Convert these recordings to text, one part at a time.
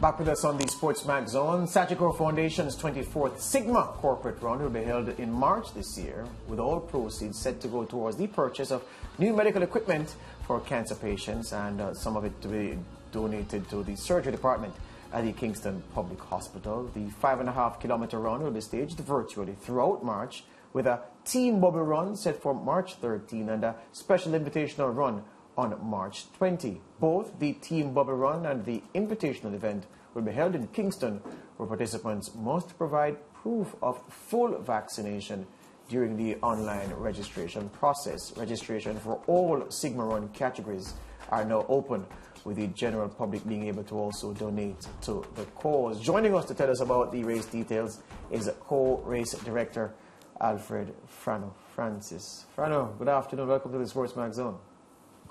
Back with us on the SportsMax Zone. Sagicor Foundation's 24th Sigma corporate run will be held in March this year, with all proceeds set to go towards the purchase of new medical equipment for cancer patients, and some of it to be donated to the surgery department at the Kingston Public Hospital. The 5.5-kilometer run will be staged virtually throughout March, with a team bubble run set for March 13 and a special invitational run on March 20. Both the team bubble run and the invitational event will be held in Kingston, where participants must provide proof of full vaccination during the online registration process. Registration for all Sigma Run categories are now open, with the general public being able to also donate to the cause. Joining us to tell us about the race details is co-race director Alfred Frano Francis. Frano, good afternoon. Welcome to the SportsMax Zone.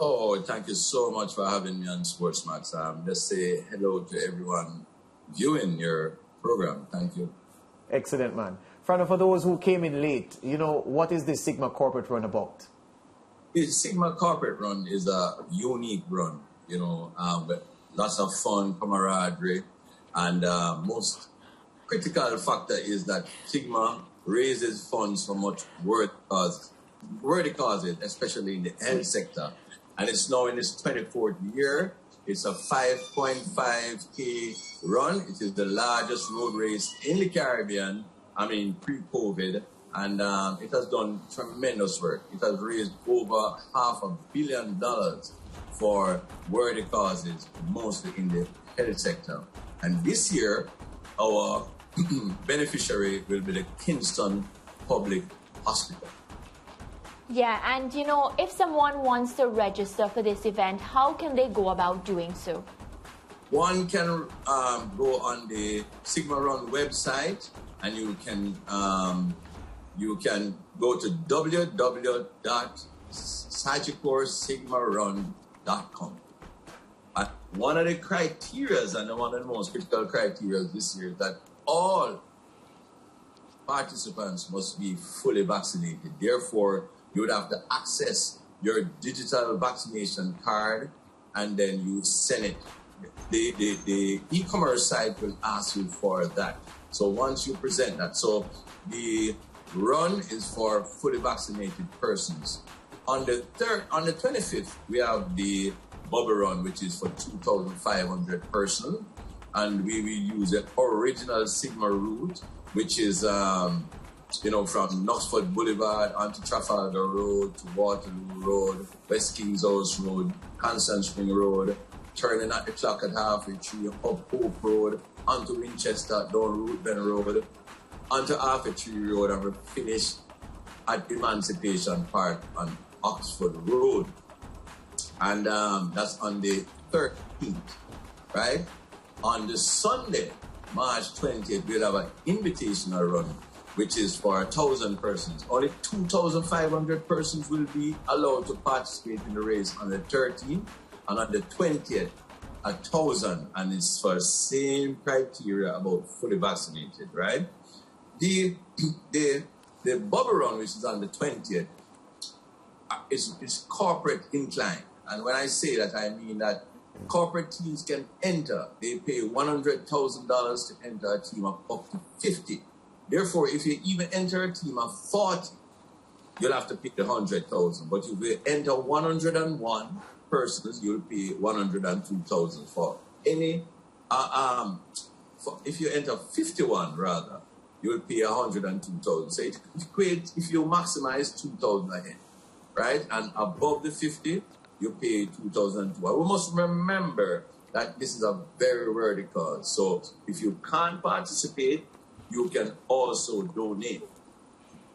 Oh, thank you so much for having me on SportsMax. Just say hello to everyone viewing your program. Thank you. Excellent, man. Frano, for those who came in late, what is the Sigma Corporate Run about? The Sigma Corporate Run is a unique run, with lots of fun, camaraderie, and most critical factor is that Sigma raises funds for much worthy causes, especially in the health sector. And it's now in its 24th year. It's a 5.5K run. It is the largest road race in the Caribbean, pre-COVID. And it has done tremendous work. It has raised over $500 million for worthy causes, mostly in the health sector. And this year, our beneficiary will be the Kingston Public Hospital. Yeah, and if someone wants to register for this event, how can they go about doing so? One can go on the Sigma Run website, and you can go to www.sagicorsigmarun.com. One of the criteria, and one of the most critical criteria this year, is that all participants must be fully vaccinated. Therefore, you would have to access your digital vaccination card, and then you send it. The e-commerce site will ask you for that. So once you present that, so the run is for fully vaccinated persons. On the 25th, we have the bubble run, which is for 2,500 persons, and we will use the original Sigma route, which is from Knoxford Boulevard onto Trafalgar Road to Waterloo Road, West Kings House Road, Constant Spring Road, turning at the clock at halfway tree, up Hope Road, onto Winchester, down Rootben Road, onto Halfway Tree Road, and we finish at Emancipation Park on Oxford Road. And that's on the 13th, right? On the Sunday, March 20th, we'll have an invitational run, which is for 1,000 persons. Only 2,500 persons will be allowed to participate in the race on the 13th, and on the 20th, 1,000, and it's for the same criteria about fully vaccinated, right? The bubble run, which is on the 20th, is corporate inclined. And when I say that, I mean that corporate teams can enter. They pay $100,000 to enter a team of up to 50. Therefore, if you even enter a team of 40, you'll have to pay the 100,000. But if you enter 101 persons, you'll pay 102,000 for any. If you enter 51, rather, you'll pay 102,000. So it equates if you maximize 2,000 ahead, right? And above the 50, you pay 2,002. We must remember that this is a very worthy cause. So if you can't participate, you can also donate.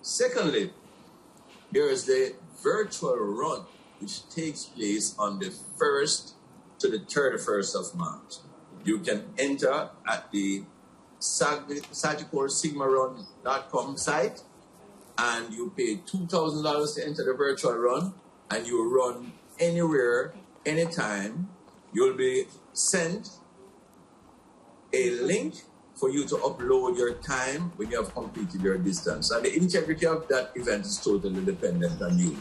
Secondly, there is the virtual run, which takes place on the 1st to the 31st of March. You can enter at the SagicorSigmarun.com site, and you pay $2,000 to enter the virtual run, and you run anywhere, anytime. You'll be sent a link for you to upload your time when you have completed your distance. And the integrity of that event is totally dependent on you.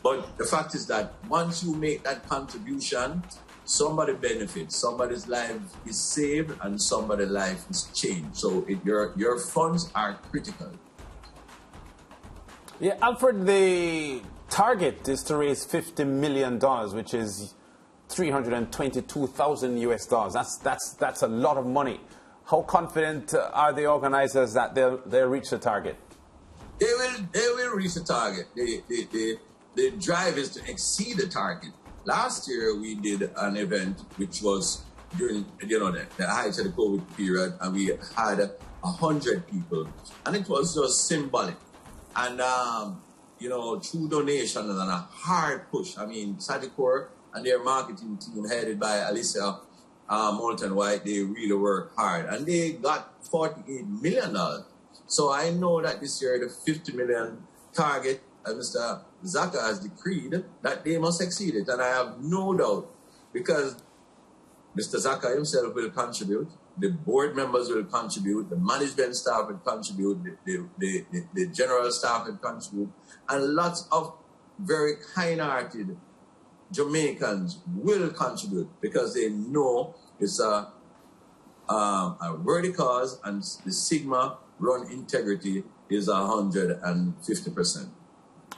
But the fact is that once you make that contribution, somebody benefits, somebody's life is saved, and somebody's life is changed. So your funds are critical. Yeah, Alfred, the target is to raise $50 million, which is 322,000 US dollars. That's a lot of money. How confident are the organizers that they'll reach the target? They will reach the target. The drive is to exceed the target. Last year we did an event which was during the height of the COVID period, and we had 100 people, and it was just symbolic. And through donations and a hard push. I mean, Sagicor and their marketing team, headed by Alicia Moulton White, they really worked hard, and they got $48 million. So I know that this year the 50 million target, Mr. Zaka has decreed, that they must exceed it, and I have no doubt, because Mr. Zaka himself will contribute, the board members will contribute, the management staff will contribute, the general staff will contribute, and lots of very kind-hearted Jamaicans will contribute, because they know it's a worthy cause, and the Sigma run integrity is 150%.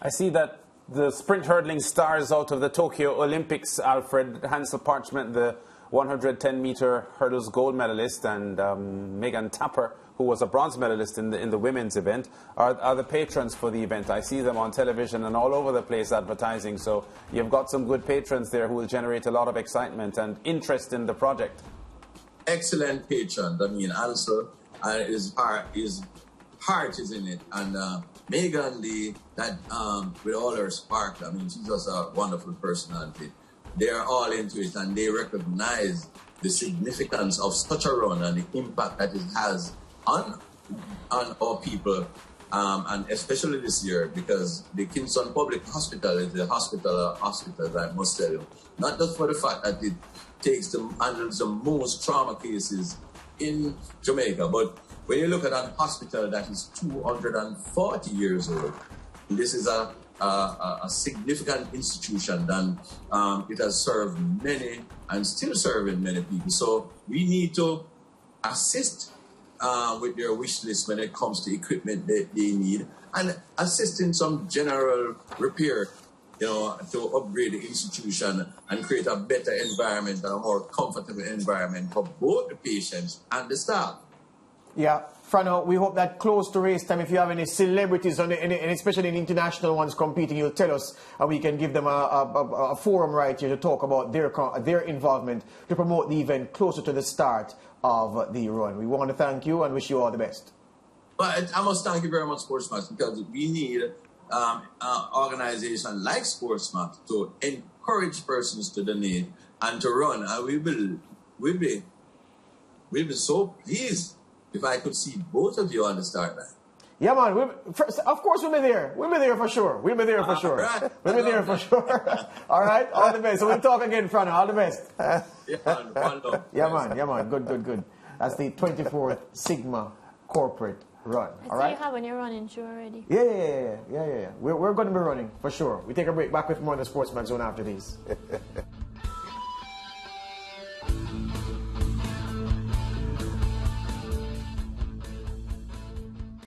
I see that the sprint hurdling stars out of the Tokyo Olympics, Alfred, Hansel Parchment, the 110-meter hurdles gold medalist, and Megan Tapper, who was a bronze medalist in the women's event, are the patrons for the event. I see them on television and all over the place advertising. So you've got some good patrons there who will generate a lot of excitement and interest in the project. Excellent patrons. I mean, Ansel, his heart is in it, and Megan Lee, that with all her spark, I mean, she's just a wonderful personality. They're all into it, and they recognize the significance of such a run and the impact that it has on our people, and especially this year, because the Kingston Public Hospital is the hospital, I must tell you, not just for the fact that it handles the most trauma cases in Jamaica, but when you look at a hospital that is 240 years old, this is a significant institution, and it has served many and still serving many people. So we need to assist with their wish list when it comes to equipment that they need, and assist in some general repair, to upgrade the institution and create a better environment and a more comfortable environment for both the patients and the staff. Yeah, Frano, we hope that close to race time, if you have any celebrities, and especially the international ones competing, you'll tell us, and we can give them a forum right here to talk about their involvement to promote the event closer to the start of the run. We want to thank you and wish you all the best. But I must thank you very much, SportsMax, because we need an organization like SportsMax to encourage persons to donate and to run. And we'll be so pleased if I could see both of you on the start line. Yeah, man. Of course, we'll be there. We'll be there for sure. We'll be there for sure. Right. We'll be there for sure. All right. All the best. So we'll talk again, Frano. All the best. Yeah, man. Yeah, man. Good. That's the 24th Sigma Corporate Run. All right. You have on your running show already. Yeah. We're going to be running for sure. We take a break. Back with more on the SportsMax Zone after these.